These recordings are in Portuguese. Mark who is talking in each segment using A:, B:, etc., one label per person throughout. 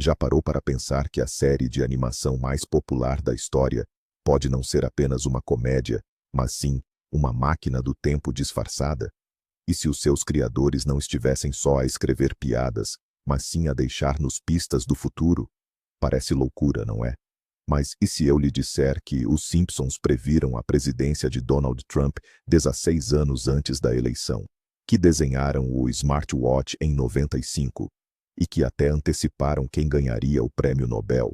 A: Já parou para pensar que a série de animação mais popular da história pode não ser apenas uma comédia, mas sim uma máquina do tempo disfarçada? E se os seus criadores não estivessem só a escrever piadas, mas sim a deixar-nos pistas do futuro? Parece loucura, não é? Mas e se eu lhe disser que os Simpsons previram a presidência de Donald Trump 16 anos antes da eleição, que desenharam o smartwatch em 95 e que até anteciparam quem ganharia o prêmio Nobel?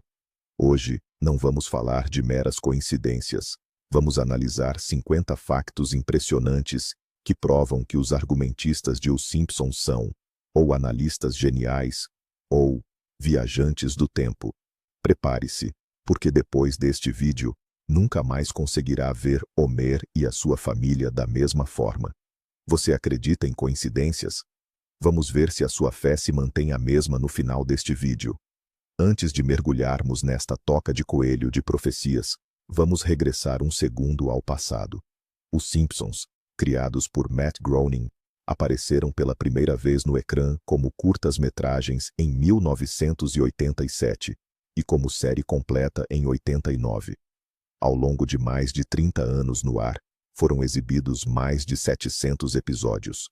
A: Hoje, não vamos falar de meras coincidências. Vamos analisar 50 factos impressionantes que provam que os argumentistas de Os Simpsons são ou analistas geniais ou viajantes do tempo. Prepare-se, porque depois deste vídeo, nunca mais conseguirá ver Homer e a sua família da mesma forma. Você acredita em coincidências? Vamos ver se a sua fé se mantém a mesma no final deste vídeo. Antes de mergulharmos nesta toca de coelho de profecias, vamos regressar um segundo ao passado. Os Simpsons, criados por Matt Groening, apareceram pela primeira vez no ecrã como curtas-metragens em 1987 e como série completa em 89. Ao longo de mais de 30 anos no ar, foram exibidos mais de 700 episódios.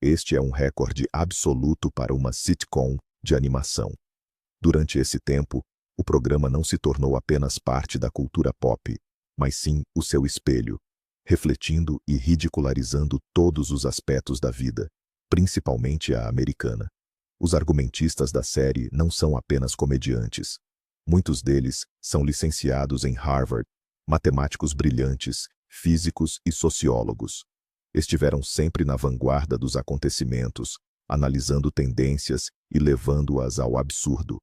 A: Este é um recorde absoluto para uma sitcom de animação. Durante esse tempo, o programa não se tornou apenas parte da cultura pop, mas sim o seu espelho, refletindo e ridicularizando todos os aspectos da vida, principalmente a americana. Os argumentistas da série não são apenas comediantes. Muitos deles são licenciados em Harvard, matemáticos brilhantes, físicos e sociólogos. Estiveram sempre na vanguarda dos acontecimentos, analisando tendências e levando-as ao absurdo.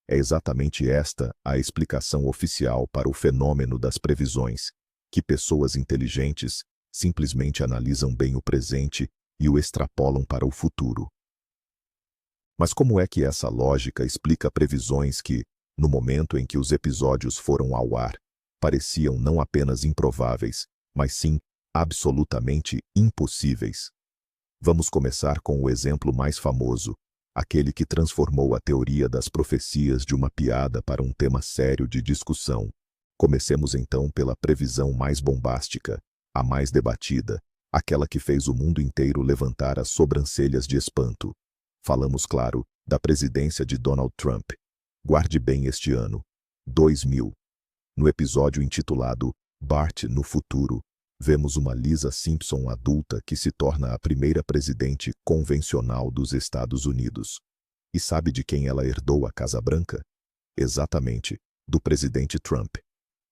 A: É exatamente esta a explicação oficial para o fenômeno das previsões, que pessoas inteligentes simplesmente analisam bem o presente e o extrapolam para o futuro. Mas como é que essa lógica explica previsões que, no momento em que os episódios foram ao ar, pareciam não apenas improváveis, mas sim absolutamente impossíveis? Vamos começar com o exemplo mais famoso, aquele que transformou a teoria das profecias de uma piada para um tema sério de discussão. Comecemos então pela previsão mais bombástica, a mais debatida, aquela que fez o mundo inteiro levantar as sobrancelhas de espanto. Falamos, claro, da presidência de Donald Trump. Guarde bem este ano, 2000. No episódio intitulado Bart no Futuro, vemos uma Lisa Simpson adulta que se torna a primeira presidente convencional dos Estados Unidos. E sabe de quem ela herdou a Casa Branca? Exatamente, do presidente Trump.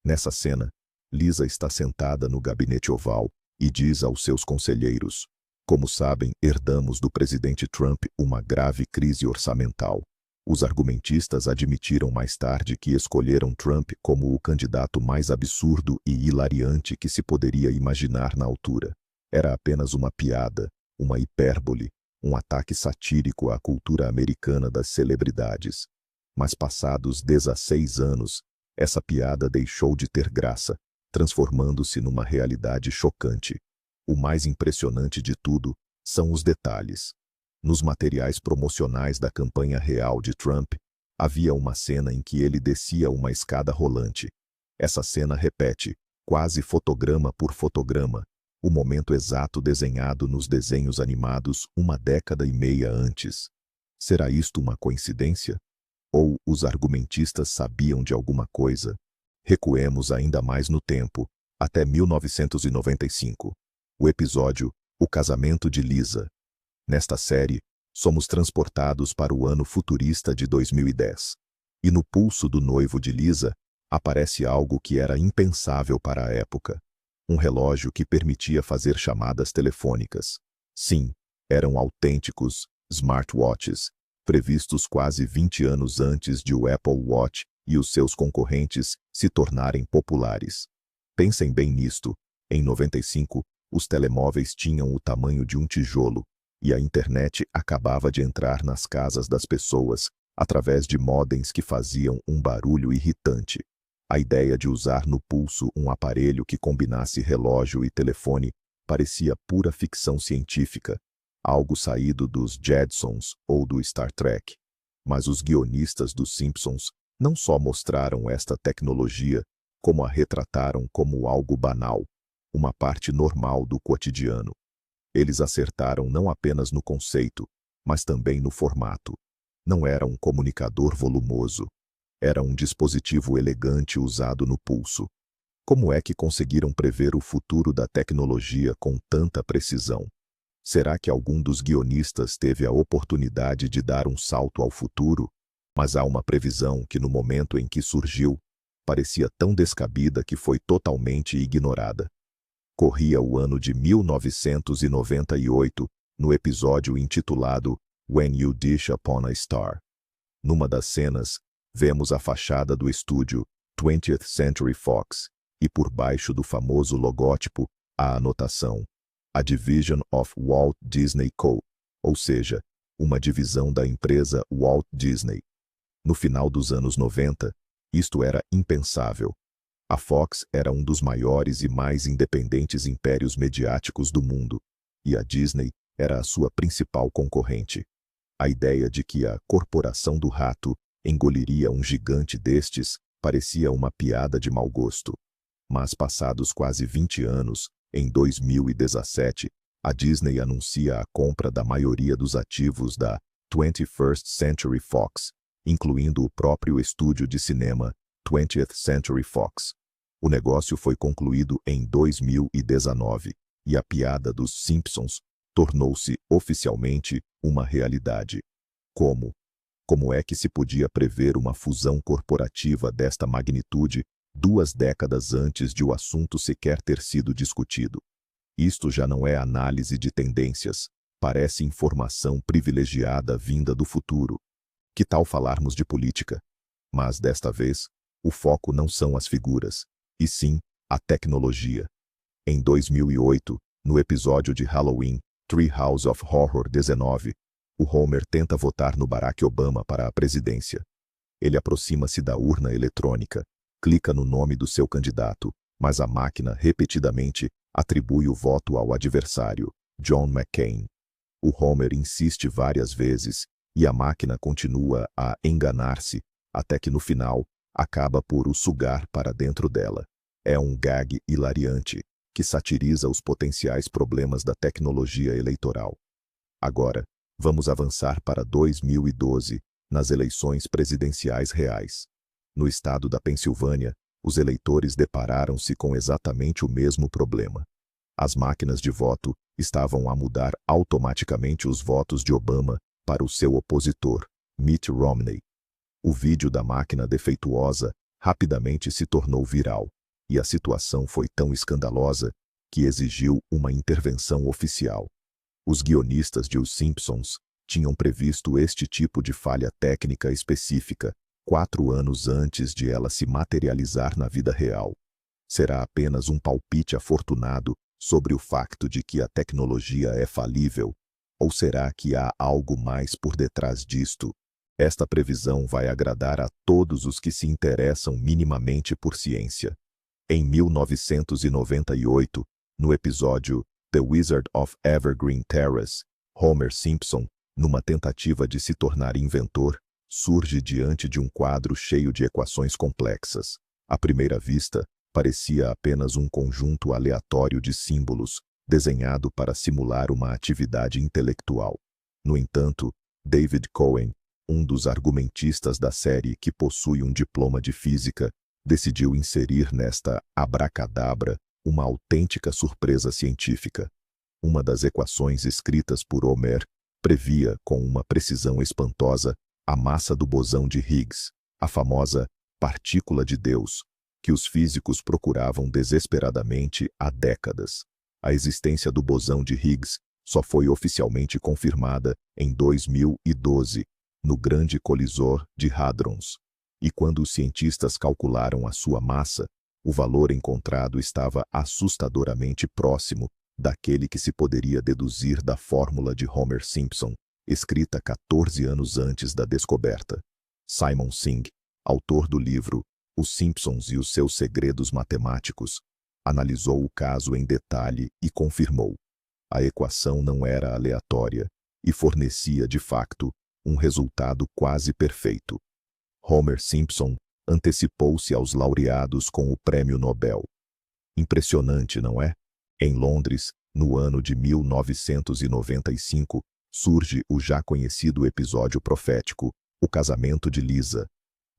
A: Nessa cena, Lisa está sentada no gabinete oval e diz aos seus conselheiros: "Como sabem, herdamos do presidente Trump uma grave crise orçamental." Os argumentistas admitiram mais tarde que escolheram Trump como o candidato mais absurdo e hilariante que se poderia imaginar na altura. Era apenas uma piada, uma hipérbole, um ataque satírico à cultura americana das celebridades. Mas passados 16 anos, essa piada deixou de ter graça, transformando-se numa realidade chocante. O mais impressionante de tudo são os detalhes. Nos materiais promocionais da campanha real de Trump, havia uma cena em que ele descia uma escada rolante. Essa cena repete, quase fotograma por fotograma, o momento exato desenhado nos desenhos animados uma década e meia antes. Será isto uma coincidência? Ou os argumentistas sabiam de alguma coisa? Recuemos ainda mais no tempo, até 1995. O episódio O Casamento de Lisa. Nesta série, somos transportados para o ano futurista de 2010. E no pulso do noivo de Lisa, aparece algo que era impensável para a época. Um relógio que permitia fazer chamadas telefônicas. Sim, eram autênticos smartwatches, previstos quase 20 anos antes de o Apple Watch e os seus concorrentes se tornarem populares. Pensem bem nisto, em 95, os telemóveis tinham o tamanho de um tijolo, e a internet acabava de entrar nas casas das pessoas, através de modems que faziam um barulho irritante. A ideia de usar no pulso um aparelho que combinasse relógio e telefone parecia pura ficção científica, algo saído dos Jetsons ou do Star Trek. Mas os guionistas dos Simpsons não só mostraram esta tecnologia, como a retrataram como algo banal, uma parte normal do cotidiano. Eles acertaram não apenas no conceito, mas também no formato. Não era um comunicador volumoso. Era um dispositivo elegante usado no pulso. Como é que conseguiram prever o futuro da tecnologia com tanta precisão? Será que algum dos guionistas teve a oportunidade de dar um salto ao futuro? Mas há uma previsão que no momento em que surgiu, parecia tão descabida que foi totalmente ignorada. Corria o ano de 1998, no episódio intitulado When You Dish Upon a Star. Numa das cenas, vemos a fachada do estúdio 20th Century Fox, e por baixo do famoso logótipo, a anotação A Division of Walt Disney Co., ou seja, uma divisão da empresa Walt Disney. No final dos anos 90, isto era impensável. A Fox era um dos maiores e mais independentes impérios mediáticos do mundo, e a Disney era a sua principal concorrente. A ideia de que a Corporação do Rato engoliria um gigante destes parecia uma piada de mau gosto. Mas passados quase 20 anos, em 2017, a Disney anuncia a compra da maioria dos ativos da 21st Century Fox, incluindo o próprio estúdio de cinema 20th Century Fox. O negócio foi concluído em 2019, e a piada dos Simpsons tornou-se oficialmente uma realidade. Como? Como é que se podia prever uma fusão corporativa desta magnitude 2 décadas antes de o assunto sequer ter sido discutido? Isto já não é análise de tendências, parece informação privilegiada vinda do futuro. Que tal falarmos de política? Mas desta vez, o foco não são as figuras, e sim a tecnologia. Em 2008, no episódio de Halloween, Treehouse of Horror 19, o Homer tenta votar no Barack Obama para a presidência. Ele aproxima-se da urna eletrônica, clica no nome do seu candidato, mas a máquina repetidamente atribui o voto ao adversário, John McCain. O Homer insiste várias vezes, e a máquina continua a enganar-se, até que no final, acaba por o sugar para dentro dela. É um gag hilariante, que satiriza os potenciais problemas da tecnologia eleitoral. Agora, vamos avançar para 2012, nas eleições presidenciais reais. No estado da Pensilvânia, os eleitores depararam-se com exatamente o mesmo problema. As máquinas de voto estavam a mudar automaticamente os votos de Obama para o seu opositor, Mitt Romney. O vídeo da máquina defeituosa rapidamente se tornou viral, e a situação foi tão escandalosa que exigiu uma intervenção oficial. Os guionistas de Os Simpsons tinham previsto este tipo de falha técnica específica 4 anos antes de ela se materializar na vida real. Será apenas um palpite afortunado sobre o facto de que a tecnologia é falível? Ou será que há algo mais por detrás disto? Esta previsão vai agradar a todos os que se interessam minimamente por ciência. Em 1998, no episódio The Wizard of Evergreen Terrace, Homer Simpson, numa tentativa de se tornar inventor, surge diante de um quadro cheio de equações complexas. À primeira vista, parecia apenas um conjunto aleatório de símbolos, desenhado para simular uma atividade intelectual. No entanto, David Cohen, um dos argumentistas da série que possui um diploma de física, decidiu inserir nesta abracadabra uma autêntica surpresa científica. Uma das equações escritas por Homer previa, com uma precisão espantosa, a massa do bosão de Higgs, a famosa partícula de Deus, que os físicos procuravam desesperadamente há décadas. A existência do bosão de Higgs só foi oficialmente confirmada em 2012, no Grande Colisor de Hadrons. E quando os cientistas calcularam a sua massa, o valor encontrado estava assustadoramente próximo daquele que se poderia deduzir da fórmula de Homer Simpson, escrita 14 anos antes da descoberta. Simon Singh, autor do livro Os Simpsons e os seus segredos matemáticos, analisou o caso em detalhe e confirmou. A equação não era aleatória e fornecia, de facto, um resultado quase perfeito. Homer Simpson antecipou-se aos laureados com o Prêmio Nobel. Impressionante, não é? Em Londres, no ano de 1995, surge o já conhecido episódio profético, O Casamento de Lisa.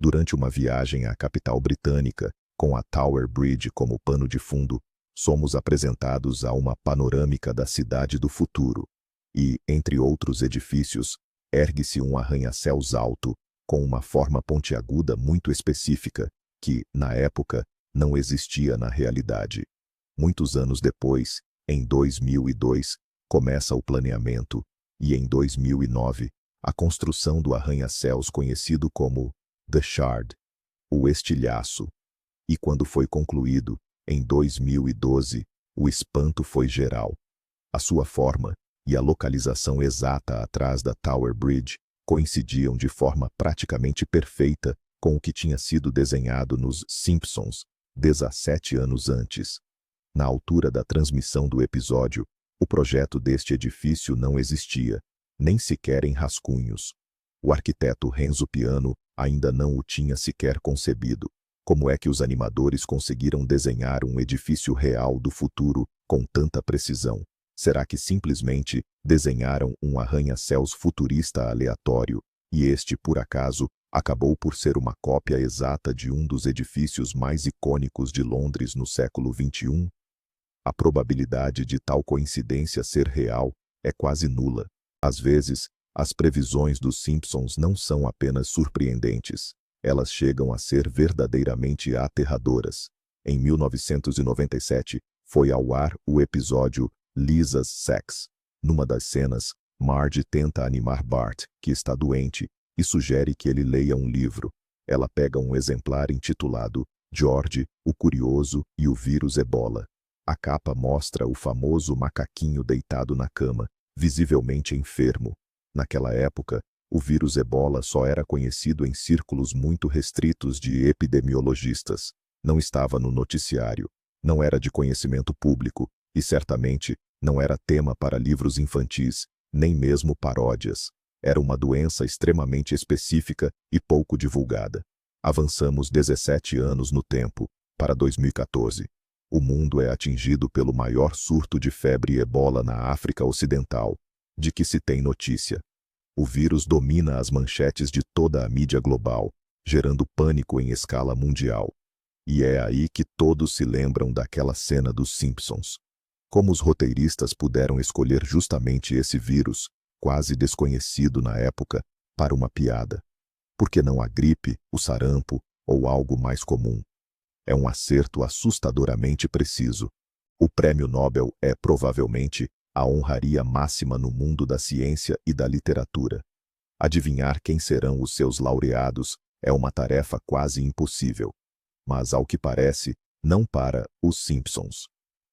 A: Durante uma viagem à capital britânica, com a Tower Bridge como pano de fundo, somos apresentados a uma panorâmica da cidade do futuro. E, entre outros edifícios, ergue-se um arranha-céus alto, com uma forma pontiaguda muito específica, que, na época, não existia na realidade. Muitos anos depois, em 2002, começa o planeamento, e em 2009, a construção do arranha-céus conhecido como The Shard, o estilhaço. E quando foi concluído, em 2012, o espanto foi geral. A sua forma e a localização exata atrás da Tower Bridge coincidiam de forma praticamente perfeita com o que tinha sido desenhado nos Simpsons 17 anos antes. Na altura da transmissão do episódio, o projeto deste edifício não existia, nem sequer em rascunhos. O arquiteto Renzo Piano ainda não o tinha sequer concebido. Como é que os animadores conseguiram desenhar um edifício real do futuro com tanta precisão? Será que simplesmente desenharam um arranha-céus futurista aleatório, e este, por acaso, acabou por ser uma cópia exata de um dos edifícios mais icônicos de Londres no século XXI? A probabilidade de tal coincidência ser real é quase nula. Às vezes, as previsões dos Simpsons não são apenas surpreendentes, elas chegam a ser verdadeiramente aterradoras. Em 1997, foi ao ar o episódio Lisa's Sex. Numa das cenas, Marge tenta animar Bart, que está doente, e sugere que ele leia um livro. Ela pega um exemplar intitulado George, o Curioso e o Vírus Ebola. A capa mostra o famoso macaquinho deitado na cama, visivelmente enfermo. Naquela época, o vírus Ebola só era conhecido em círculos muito restritos de epidemiologistas. Não estava no noticiário, não era de conhecimento público e certamente não era tema para livros infantis, nem mesmo paródias. Era uma doença extremamente específica e pouco divulgada. Avançamos 17 anos no tempo, para 2014. O mundo é atingido pelo maior surto de febre Ebola na África Ocidental, de que se tem notícia. O vírus domina as manchetes de toda a mídia global, gerando pânico em escala mundial. E é aí que todos se lembram daquela cena dos Simpsons. Como os roteiristas puderam escolher justamente esse vírus, quase desconhecido na época, para uma piada? Por que não a gripe, o sarampo ou algo mais comum? É um acerto assustadoramente preciso. O Prêmio Nobel é, provavelmente, a honraria máxima no mundo da ciência e da literatura. Adivinhar quem serão os seus laureados é uma tarefa quase impossível. Mas, ao que parece, não para os Simpsons.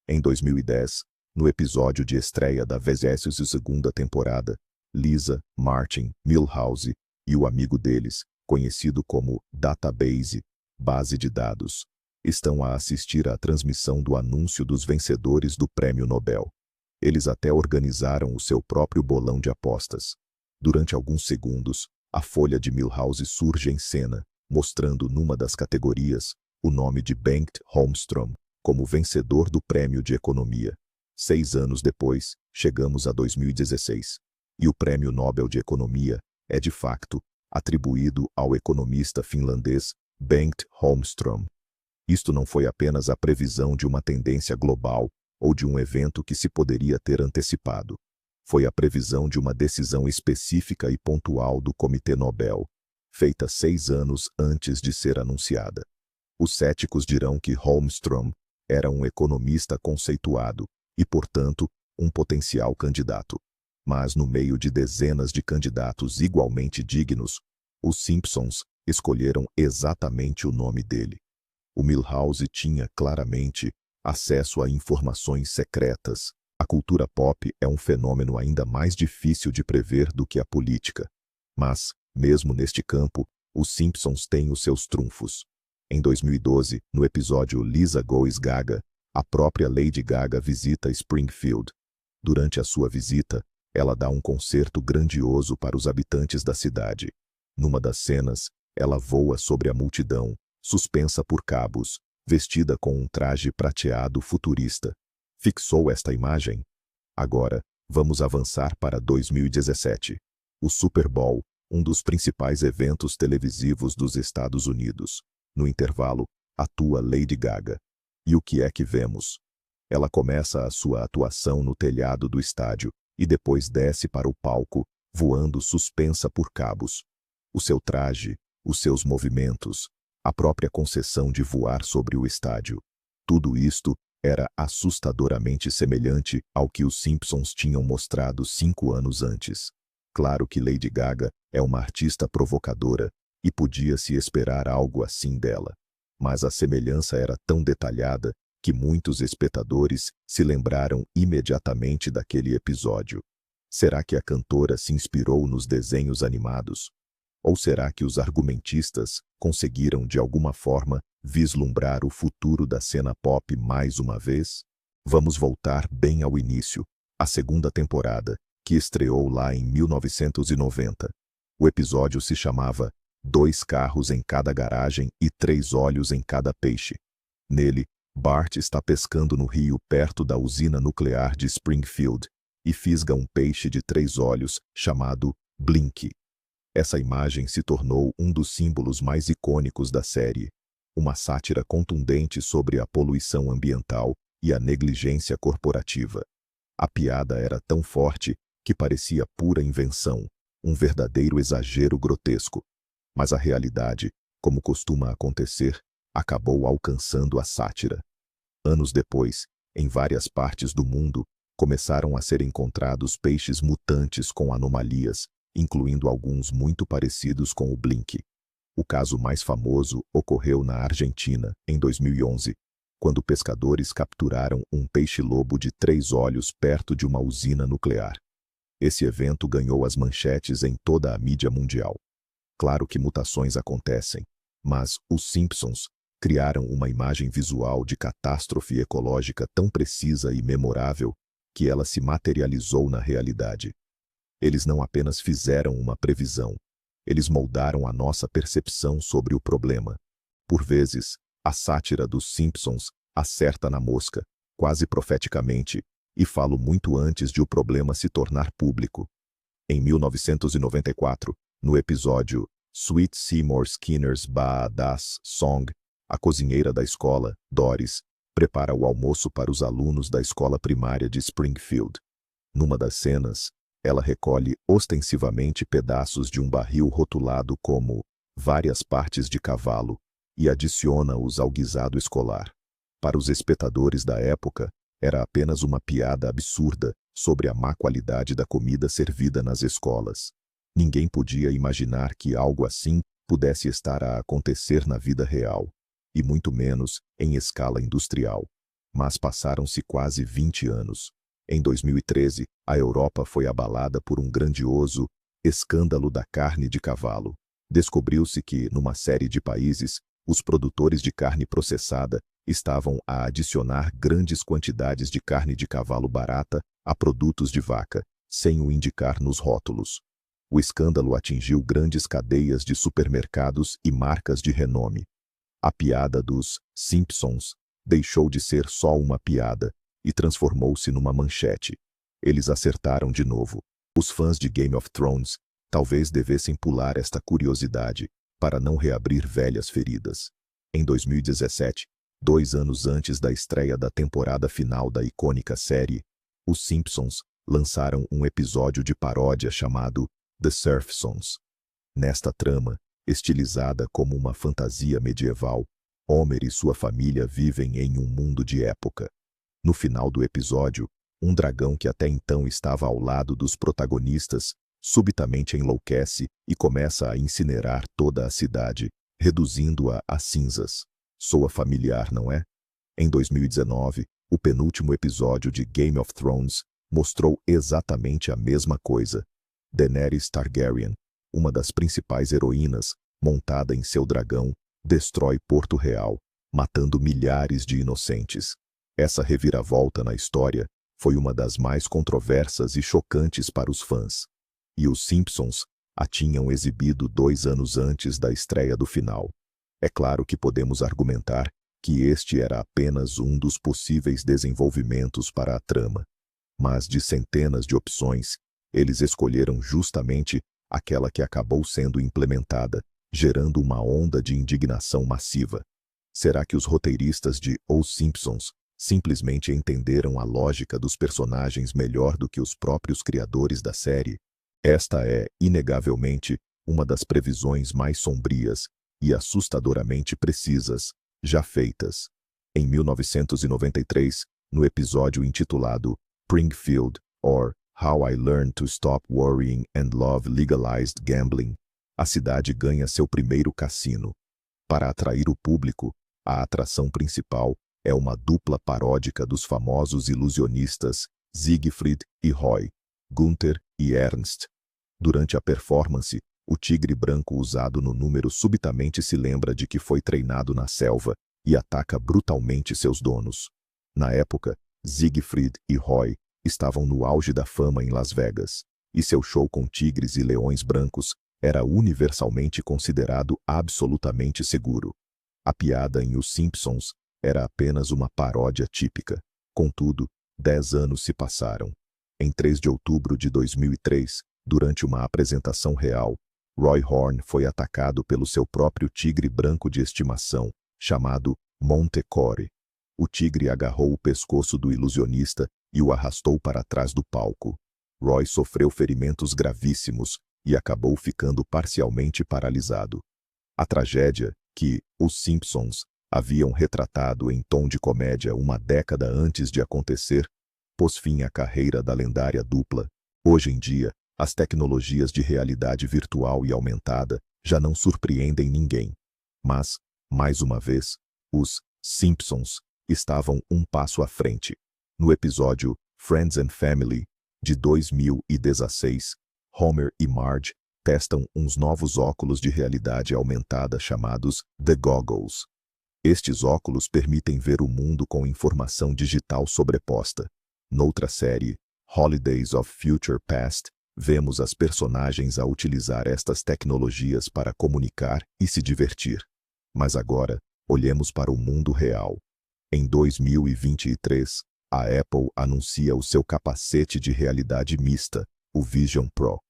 A: Em 2010, no episódio de estreia da 22ª temporada, Lisa, Martin, Milhouse e o amigo deles, conhecido como Database, base de dados, estão a assistir à transmissão do anúncio dos vencedores do Prêmio Nobel. Eles até organizaram o seu próprio bolão de apostas. Durante alguns segundos, a folha de Milhouse surge em cena, mostrando numa das categorias o nome de Bengt Holmström como vencedor do Prêmio de Economia. 6 anos depois, chegamos a 2016. E o Prêmio Nobel de Economia é, de facto, atribuído ao economista finlandês Bengt Holmström. Isto não foi apenas a previsão de uma tendência global ou de um evento que se poderia ter antecipado. Foi a previsão de uma decisão específica e pontual do Comitê Nobel, feita 6 anos antes de ser anunciada. Os céticos dirão que Holmström era um economista conceituado e, portanto, um potencial candidato. Mas no meio de dezenas de candidatos igualmente dignos, os Simpsons escolheram exatamente o nome dele. O Milhouse tinha, claramente, acesso a informações secretas. A cultura pop é um fenômeno ainda mais difícil de prever do que a política. Mas, mesmo neste campo, os Simpsons têm os seus trunfos. Em 2012, no episódio Lisa Goes Gaga, a própria Lady Gaga visita Springfield. Durante a sua visita, Ela dá um concerto grandioso para os habitantes da cidade. Numa das cenas, ela voa sobre a multidão, suspensa por cabos, vestida com um traje prateado futurista. Fixou esta imagem? Agora, vamos avançar para 2017. O Super Bowl, um dos principais eventos televisivos dos Estados Unidos. No intervalo, atua Lady Gaga. E o que é que vemos? Ela começa a sua atuação no telhado do estádio e depois desce para o palco, voando suspensa por cabos. O seu traje, os seus movimentos, a própria concessão de voar sobre o estádio. Tudo isto era assustadoramente semelhante ao que os Simpsons tinham mostrado 5 anos antes. Claro que Lady Gaga é uma artista provocadora e podia-se esperar algo assim dela. Mas a semelhança era tão detalhada que muitos espectadores se lembraram imediatamente daquele episódio. Será que a cantora se inspirou nos desenhos animados? Ou será que os argumentistas conseguiram de alguma forma vislumbrar o futuro da cena pop mais uma vez? Vamos voltar bem ao início, a segunda temporada, que estreou lá em 1990. O episódio se chamava 2 carros em cada garagem e 3 olhos em cada peixe. Nele, Bart está pescando no rio perto da usina nuclear de Springfield e fisga um peixe de 3 olhos chamado Blink. Essa imagem se tornou um dos símbolos mais icônicos da série, uma sátira contundente sobre a poluição ambiental e a negligência corporativa. A piada era tão forte que parecia pura invenção, um verdadeiro exagero grotesco. Mas a realidade, como costuma acontecer, acabou alcançando a sátira. Anos depois, em várias partes do mundo, começaram a ser encontrados peixes mutantes com anomalias, incluindo alguns muito parecidos com o Blink. O caso mais famoso ocorreu na Argentina, em 2011, quando pescadores capturaram um peixe-lobo de 3 olhos perto de uma usina nuclear. Esse evento ganhou as manchetes em toda a mídia mundial. Claro que mutações acontecem, mas os Simpsons criaram uma imagem visual de catástrofe ecológica tão precisa e memorável que ela se materializou na realidade. Eles não apenas fizeram uma previsão, eles moldaram a nossa percepção sobre o problema. Por vezes, a sátira dos Simpsons acerta na mosca, quase profeticamente, e falo muito antes de o problema se tornar público. Em 1994, no episódio Sweet Seymour Skinner's Badass Song, a cozinheira da escola, Doris, prepara o almoço para os alunos da escola primária de Springfield. Numa das cenas, ela recolhe ostensivamente pedaços de um barril rotulado como várias partes de cavalo e adiciona-os ao guisado escolar. Para os espectadores da época, era apenas uma piada absurda sobre a má qualidade da comida servida nas escolas. Ninguém podia imaginar que algo assim pudesse estar a acontecer na vida real, e muito menos em escala industrial. Mas passaram-se quase 20 anos. Em 2013, a Europa foi abalada por um grandioso escândalo da carne de cavalo. Descobriu-se que, numa série de países, os produtores de carne processada estavam a adicionar grandes quantidades de carne de cavalo barata a produtos de vaca, sem o indicar nos rótulos. O escândalo atingiu grandes cadeias de supermercados e marcas de renome. A piada dos Simpsons deixou de ser só uma piada e transformou-se numa manchete. Eles acertaram de novo. Os fãs de Game of Thrones talvez devessem pular esta curiosidade para não reabrir velhas feridas. Em 2017, 2 anos antes da estreia da temporada final da icônica série, os Simpsons lançaram um episódio de paródia chamado The Surfsons. Nesta trama, estilizada como uma fantasia medieval, Homer e sua família vivem em um mundo de época. No final do episódio, um dragão que até então estava ao lado dos protagonistas subitamente enlouquece e começa a incinerar toda a cidade, reduzindo-a a cinzas. Soa familiar, não é? Em 2019, o penúltimo episódio de Game of Thrones mostrou exatamente a mesma coisa. Daenerys Targaryen, uma das principais heroínas, montada em seu dragão, destrói Porto Real, matando milhares de inocentes. Essa reviravolta na história foi uma das mais controversas e chocantes para os fãs. E os Simpsons a tinham exibido 2 anos antes da estreia do final. É claro que podemos argumentar que este era apenas um dos possíveis desenvolvimentos para a trama. Mas de centenas de opções, eles escolheram justamente aquela que acabou sendo implementada, gerando uma onda de indignação massiva. Será que os roteiristas de Os Simpsons simplesmente entenderam a lógica dos personagens melhor do que os próprios criadores da série? Esta é, inegavelmente, uma das previsões mais sombrias e assustadoramente precisas já feitas. Em 1993, no episódio intitulado Springfield, or How I Learned to Stop Worrying and Love Legalized Gambling, a cidade ganha seu primeiro cassino. Para atrair o público, a atração principal é uma dupla paródica dos famosos ilusionistas Siegfried e Roy, Gunther e Ernst. Durante a performance, o tigre branco usado no número subitamente se lembra de que foi treinado na selva e ataca brutalmente seus donos. Na época, Siegfried e Roy estavam no auge da fama em Las Vegas, e seu show com tigres e leões brancos era universalmente considerado absolutamente seguro. A piada em Os Simpsons era apenas uma paródia típica. Contudo, 10 anos se passaram. Em 3 de outubro de 2003, durante uma apresentação real, Roy Horn foi atacado pelo seu próprio tigre branco de estimação, chamado Montecore. O tigre agarrou o pescoço do ilusionista e o arrastou para trás do palco. Roy sofreu ferimentos gravíssimos e acabou ficando parcialmente paralisado. A tragédia, que Os Simpsons haviam retratado em tom de comédia uma década antes de acontecer, pôs fim à carreira da lendária dupla. Hoje em dia, as tecnologias de realidade virtual e aumentada já não surpreendem ninguém. Mas, mais uma vez, os Simpsons estavam um passo à frente. No episódio Friends and Family, de 2016, Homer e Marge testam uns novos óculos de realidade aumentada chamados The Goggles. Estes óculos permitem ver o mundo com informação digital sobreposta. Noutra série, Holidays of Future Past, vemos as personagens a utilizar estas tecnologias para comunicar e se divertir. Mas agora, olhemos para o mundo real. Em 2023, a Apple anuncia o seu capacete de realidade mista, o Vision Pro.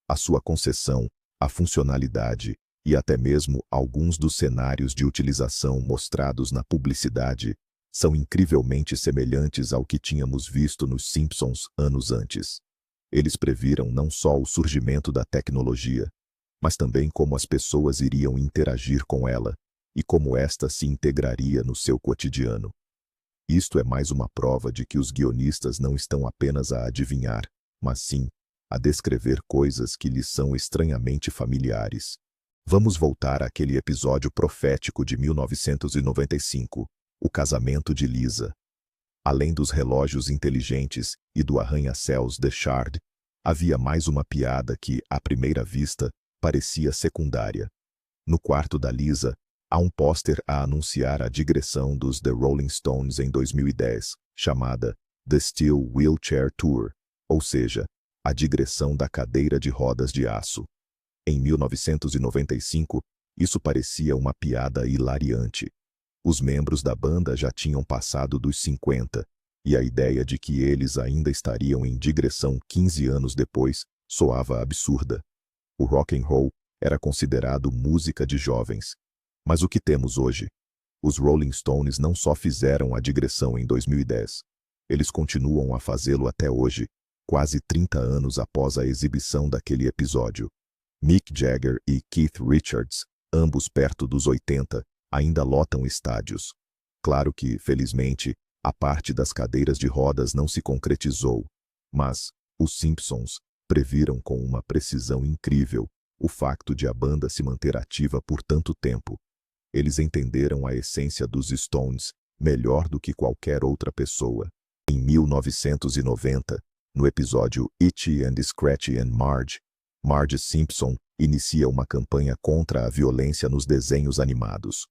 A: A sua concessão, a funcionalidade e até mesmo alguns dos cenários de utilização mostrados na publicidade são incrivelmente semelhantes ao que tínhamos visto nos Simpsons anos antes. Eles previram não só o surgimento da tecnologia, mas também como as pessoas iriam interagir com ela e como esta se integraria no seu cotidiano. Isto é mais uma prova de que os guionistas não estão apenas a adivinhar, mas sim a descrever coisas que lhes são estranhamente familiares. Vamos voltar àquele episódio profético de 1995, o casamento de Lisa. Além dos relógios inteligentes e do arranha-céus The Shard, havia mais uma piada que, à primeira vista, parecia secundária. No quarto da Lisa, há um pôster a anunciar a digressão dos The Rolling Stones em 2010, chamada The Steel Wheelchair Tour, ou seja, a digressão da cadeira de rodas de aço. Em 1995, isso parecia uma piada hilariante. Os membros da banda já tinham passado dos 50, e a ideia de que eles ainda estariam em digressão 15 anos depois soava absurda. O rock and roll era considerado música de jovens. Mas o que temos hoje? Os Rolling Stones não só fizeram a digressão em 2010. Eles continuam a fazê-lo até hoje, quase 30 anos após a exibição daquele episódio. Mick Jagger e Keith Richards, ambos perto dos 80, ainda lotam estádios. Claro que, felizmente, a parte das cadeiras de rodas não se concretizou, mas os Simpsons previram com uma precisão incrível o facto de a banda se manter ativa por tanto tempo. Eles entenderam a essência dos Stones melhor do que qualquer outra pessoa. Em 1990, no episódio Itchy and Scratchy and Marge, Marge Simpson inicia uma campanha contra a violência nos desenhos animados.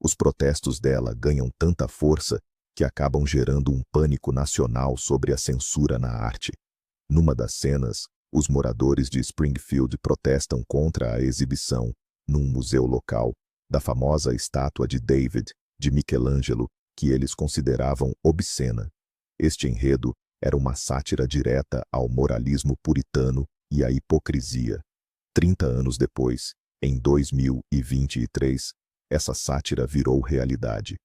A: Os protestos dela ganham tanta força que acabam gerando um pânico nacional sobre a censura na arte. Numa das cenas, os moradores de Springfield protestam contra a exibição, num museu local, da famosa estátua de David, de Michelangelo, que eles consideravam obscena. Este enredo era uma sátira direta ao moralismo puritano e à hipocrisia. 30 anos depois, em 2023, essa sátira virou realidade.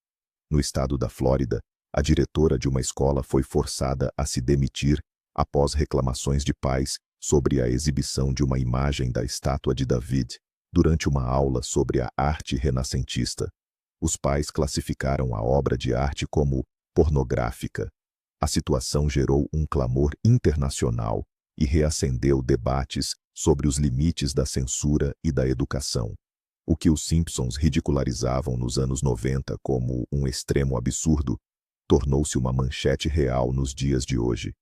A: No estado da Flórida, a diretora de uma escola foi forçada a se demitir após reclamações de pais sobre a exibição de uma imagem da estátua de David durante uma aula sobre a arte renascentista. Os pais classificaram a obra de arte como pornográfica. A situação gerou um clamor internacional e reacendeu debates sobre os limites da censura e da educação. O que os Simpsons ridicularizavam nos anos 90 como um extremo absurdo, tornou-se uma manchete real nos dias de hoje.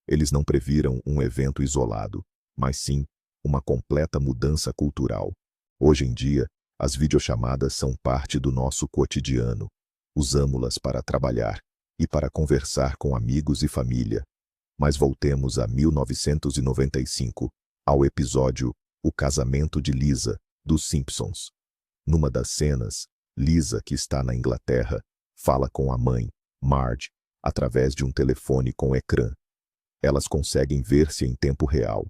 A: Eles não previram um evento isolado, mas sim uma completa mudança cultural. Hoje em dia, as videochamadas são parte do nosso cotidiano. Usamo-las para trabalhar e para conversar com amigos e família. Mas voltemos a 1995, ao episódio O Casamento de Lisa, dos Simpsons. Numa das cenas, Lisa, que está na Inglaterra, fala com a mãe, Marge, através de um telefone com ecrã. Elas conseguem ver-se em tempo real.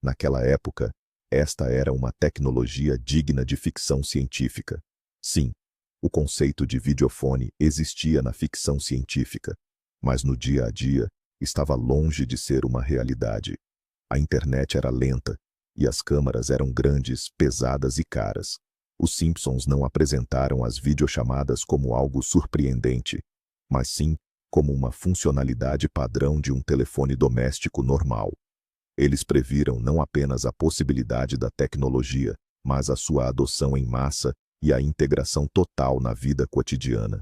A: Naquela época, esta era uma tecnologia digna de ficção científica. Sim, o conceito de videofone existia na ficção científica, mas no dia a dia estava longe de ser uma realidade. A internet era lenta e as câmaras eram grandes, pesadas e caras. Os Simpsons não apresentaram as videochamadas como algo surpreendente, mas sim como uma funcionalidade padrão de um telefone doméstico normal. Eles previram não apenas a possibilidade da tecnologia, mas a sua adoção em massa e a integração total na vida cotidiana.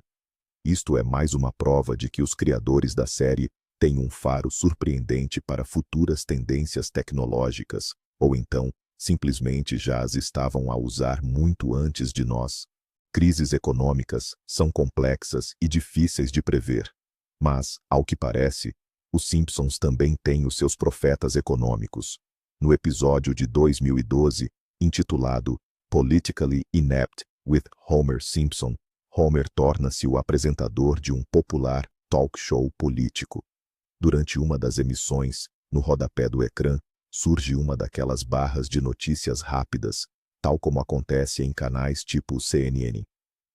A: Isto é mais uma prova de que os criadores da série têm um faro surpreendente para futuras tendências tecnológicas, ou então, simplesmente já as estavam a usar muito antes de nós. Crises econômicas são complexas e difíceis de prever. Mas, ao que parece, os Simpsons também têm os seus profetas econômicos. No episódio de 2012, intitulado Politically Inept with Homer Simpson, Homer torna-se o apresentador de um popular talk show político. Durante uma das emissões, no rodapé do ecrã, surge uma daquelas barras de notícias rápidas, tal como acontece em canais tipo CNN.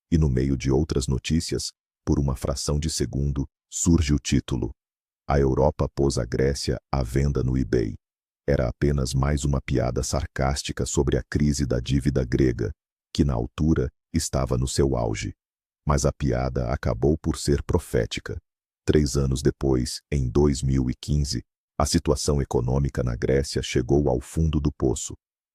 A: E no meio de outras notícias, por uma fração de segundo, surge o título: A Europa pôs a Grécia à venda no eBay. Era apenas mais uma piada sarcástica sobre a crise da dívida grega, que na altura estava no seu auge. Mas a piada acabou por ser profética. 3 anos depois, em 2015, a situação econômica na Grécia chegou ao fundo do poço.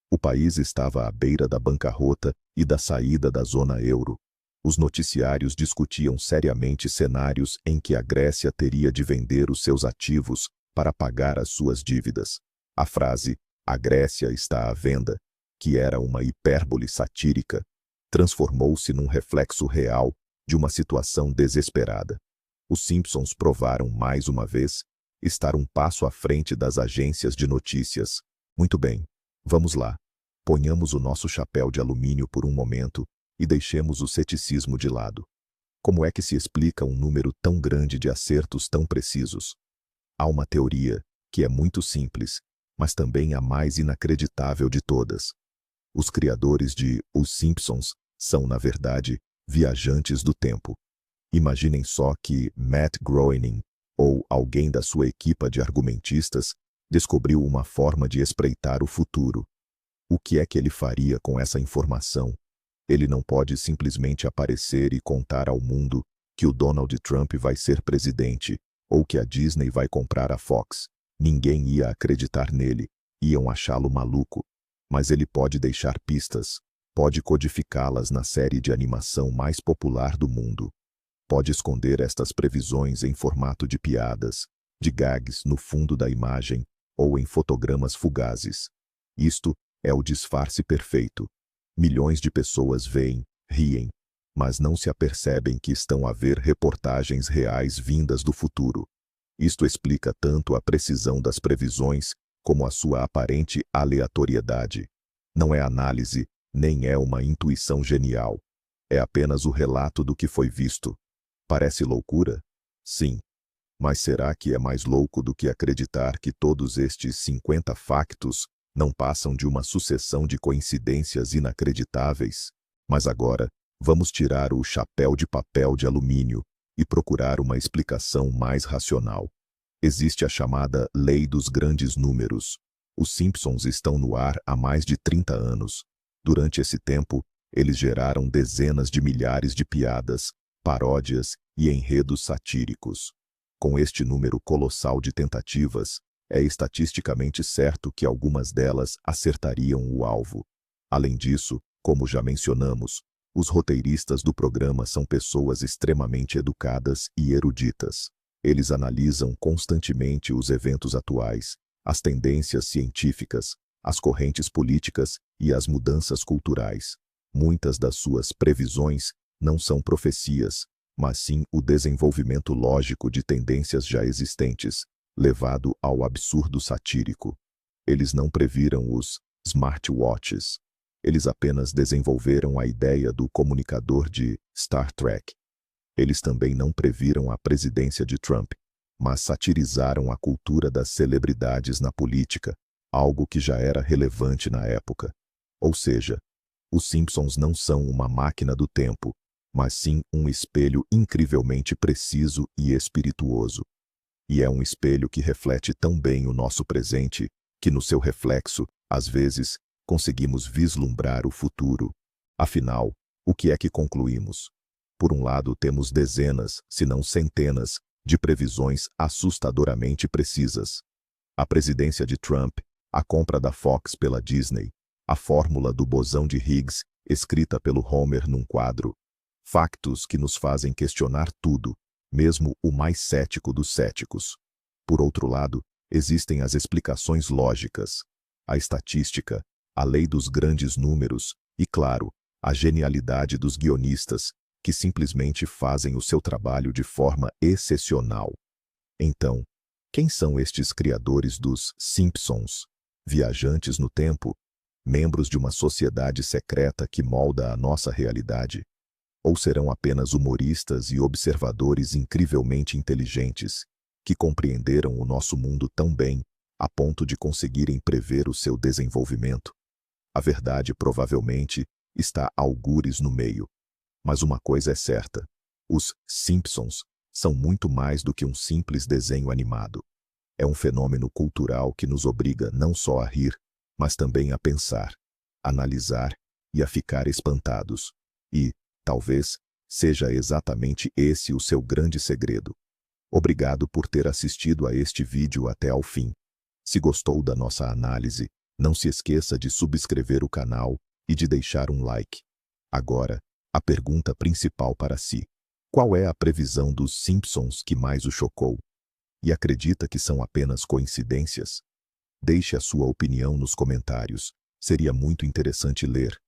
A: O país estava à beira da bancarrota e da saída da zona euro. Os noticiários discutiam seriamente cenários em que a Grécia teria de vender os seus ativos para pagar as suas dívidas. A frase, "a Grécia está à venda", que era uma hipérbole satírica, transformou-se num reflexo real de uma situação desesperada. Os Simpsons provaram mais uma vez estar um passo à frente das agências de notícias. Muito bem, vamos lá. Ponhamos o nosso chapéu de alumínio por um momento e deixemos o ceticismo de lado. Como é que se explica um número tão grande de acertos tão precisos? Há uma teoria, que é muito simples, mas também a mais inacreditável de todas. Os criadores de Os Simpsons são, na verdade, viajantes do tempo. Imaginem só que Matt Groening, ou alguém da sua equipa de argumentistas, descobriu uma forma de espreitar o futuro. O que é que ele faria com essa informação? Ele não pode simplesmente aparecer e contar ao mundo que o Donald Trump vai ser presidente, ou que a Disney vai comprar a Fox. Ninguém ia acreditar nele, iam achá-lo maluco. Mas ele pode deixar pistas, pode codificá-las na série de animação mais popular do mundo. Pode esconder estas previsões em formato de piadas, de gags no fundo da imagem ou em fotogramas fugazes. Isto é o disfarce perfeito. Milhões de pessoas veem, riem, mas não se apercebem que estão a ver reportagens reais vindas do futuro. Isto explica tanto a precisão das previsões como a sua aparente aleatoriedade. Não é análise, nem é uma intuição genial. É apenas o relato do que foi visto. Parece loucura? Sim. Mas será que é mais louco do que acreditar que todos estes 50 factos não passam de uma sucessão de coincidências inacreditáveis? Mas agora, vamos tirar o chapéu de papel de alumínio e procurar uma explicação mais racional. Existe a chamada Lei dos Grandes Números. Os Simpsons estão no ar há mais de 30 anos. Durante esse tempo, eles geraram dezenas de milhares de piadas, paródias e enredos satíricos. Com este número colossal de tentativas, é estatisticamente certo que algumas delas acertariam o alvo. Além disso, como já mencionamos, os roteiristas do programa são pessoas extremamente educadas e eruditas. Eles analisam constantemente os eventos atuais, as tendências científicas, as correntes políticas e as mudanças culturais. Muitas das suas previsões não são profecias, mas sim o desenvolvimento lógico de tendências já existentes, levado ao absurdo satírico. Eles não previram os smartwatches. Eles apenas desenvolveram a ideia do comunicador de Star Trek. Eles também não previram a presidência de Trump, mas satirizaram a cultura das celebridades na política, algo que já era relevante na época. Ou seja, os Simpsons não são uma máquina do tempo, mas sim um espelho incrivelmente preciso e espirituoso. E é um espelho que reflete tão bem o nosso presente, que no seu reflexo, às vezes, conseguimos vislumbrar o futuro. Afinal, o que é que concluímos? Por um lado, temos dezenas, se não centenas, de previsões assustadoramente precisas. A presidência de Trump, a compra da Fox pela Disney, a fórmula do bosão de Higgs, escrita pelo Homer num quadro. Factos que nos fazem questionar tudo, mesmo o mais cético dos céticos. Por outro lado, existem as explicações lógicas, a estatística, a lei dos grandes números e, claro, a genialidade dos guionistas, que simplesmente fazem o seu trabalho de forma excepcional. Então, quem são estes criadores dos Simpsons? Viajantes no tempo? Membros de uma sociedade secreta que molda a nossa realidade? Ou serão apenas humoristas e observadores incrivelmente inteligentes, que compreenderam o nosso mundo tão bem, a ponto de conseguirem prever o seu desenvolvimento? A verdade provavelmente está algures no meio. Mas uma coisa é certa: os Simpsons são muito mais do que um simples desenho animado. É um fenômeno cultural que nos obriga não só a rir, mas também a pensar, analisar e a ficar espantados. E, talvez, seja exatamente esse o seu grande segredo. Obrigado por ter assistido a este vídeo até ao fim. Se gostou da nossa análise, não se esqueça de subscrever o canal e de deixar um like. Agora, a pergunta principal para si: qual é a previsão dos Simpsons que mais o chocou? E acredita que são apenas coincidências? Deixe a sua opinião nos comentários. Seria muito interessante ler.